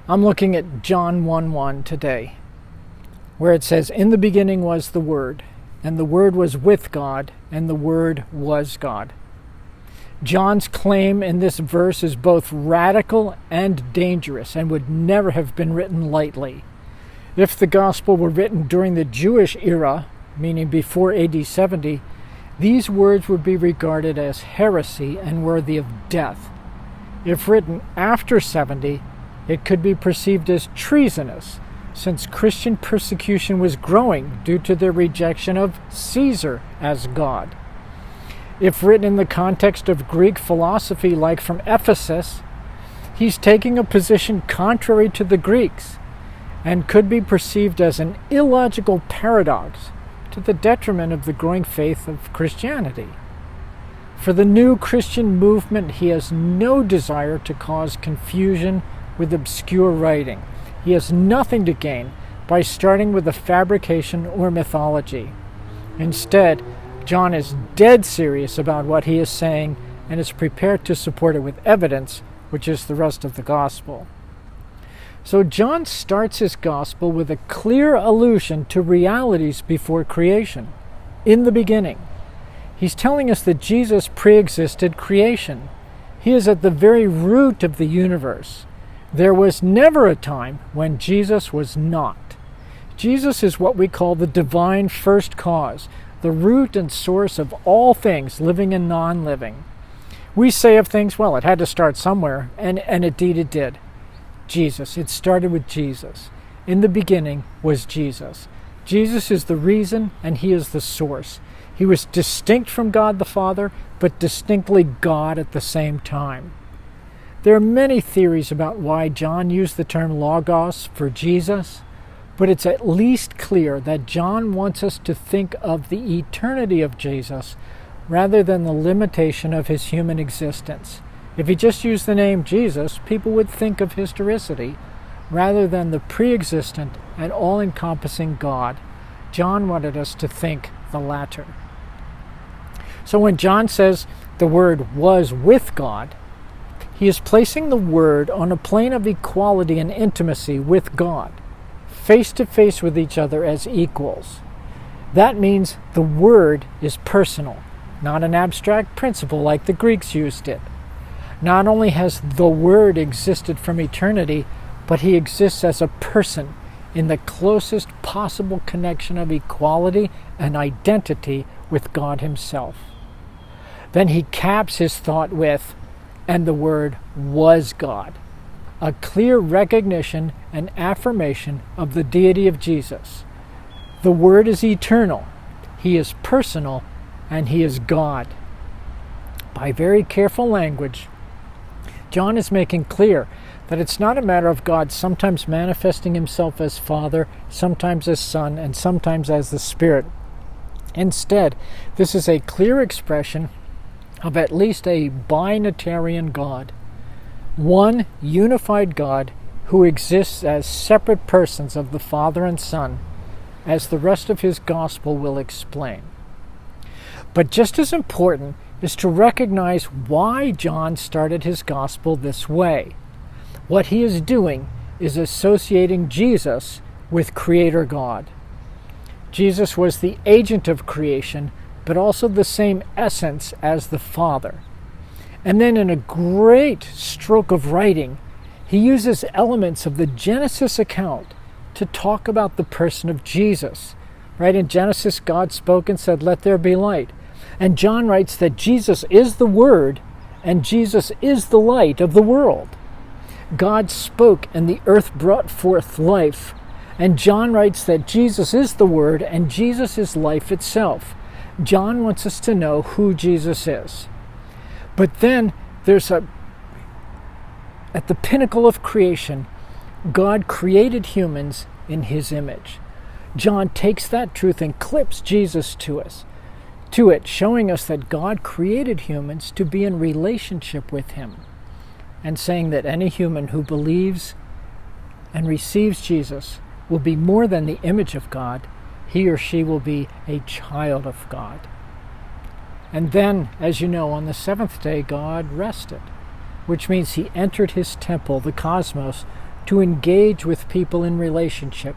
I'm looking at John 1:1 today, where it says, "In the beginning was the Word, and the Word was with God, and the Word was God." John's claim in this verse is both radical and dangerous and would never have been written lightly. If the Gospel were written during the Jewish era, meaning before AD 70, these words would be regarded as heresy and worthy of death. If written after 70, it could be perceived as treasonous, since Christian persecution was growing due to their rejection of Caesar as God. If written in the context of Greek philosophy like from Ephesus, he's taking a position contrary to the Greeks and could be perceived as an illogical paradox to the detriment of the growing faith of Christianity. For the new Christian movement, he has no desire to cause confusion with obscure writing. He has nothing to gain by starting with a fabrication or mythology. Instead, John is dead serious about what he is saying and is prepared to support it with evidence, which is the rest of the gospel. So John starts his gospel with a clear allusion to realities before creation, in the beginning. He's telling us that Jesus pre-existed creation. He is at the very root of the universe. There was never a time when Jesus was not. Jesus is what we call the divine first cause, the root and source of all things, living and non-living. We say of things, well, it had to start somewhere, and indeed it did. Jesus. It started with Jesus. In the beginning was Jesus. Jesus is the reason, and he is the source. He was distinct from God the Father, but distinctly God at the same time. There are many theories about why John used the term logos for Jesus, but it's at least clear that John wants us to think of the eternity of Jesus rather than the limitation of his human existence. If he just used the name Jesus, people would think of historicity rather than the pre-existent and all-encompassing God. John wanted us to think the latter. So when John says the Word was with God, he is placing the Word on a plane of equality and intimacy with God, face to face with each other as equals. That means the Word is personal, not an abstract principle like the Greeks used it. Not only has the Word existed from eternity, but he exists as a person in the closest possible connection of equality and identity with God himself. Then he caps his thought with, "And the Word was God," a clear recognition and affirmation of the deity of Jesus. The Word is eternal, he is personal, and he is God. By very careful language, John is making clear that it's not a matter of God sometimes manifesting himself as Father, sometimes as Son, and sometimes as the Spirit. Instead, this is a clear expression of at least a binitarian God, one unified God who exists as separate persons of the Father and Son, as the rest of his gospel will explain. But just as important is to recognize why John started his gospel this way. What he is doing is associating Jesus with Creator God. Jesus was the agent of creation, but also the same essence as the Father. And then in a great stroke of writing, he uses elements of the Genesis account to talk about the person of Jesus. Right? In Genesis, God spoke and said, "Let there be light." And John writes that Jesus is the Word and Jesus is the light of the world. God spoke and the earth brought forth life. And John writes that Jesus is the Word and Jesus is life itself. John wants us to know who Jesus is. But then at the pinnacle of creation, God created humans in his image. John takes that truth and clips Jesus to it, showing us that God created humans to be in relationship with him, and saying that any human who believes and receives Jesus will be more than the image of God. He or she will be a child of God. And then, as you know, on the seventh day, God rested, which means he entered his temple, the cosmos, to engage with people in relationship,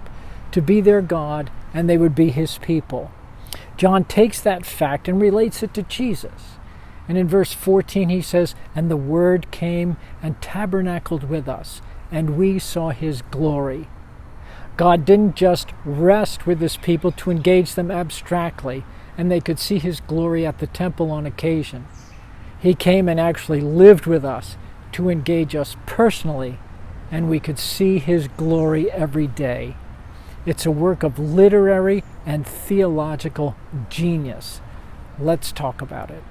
to be their God, and they would be his people. John takes that fact and relates it to Jesus. And in verse 14 he says, "And the Word came and tabernacled with us, and we saw his glory." God didn't just rest with his people to engage them abstractly, and they could see his glory at the temple on occasion. He came and actually lived with us to engage us personally, and we could see his glory every day. It's a work of literary and theological genius. Let's talk about it.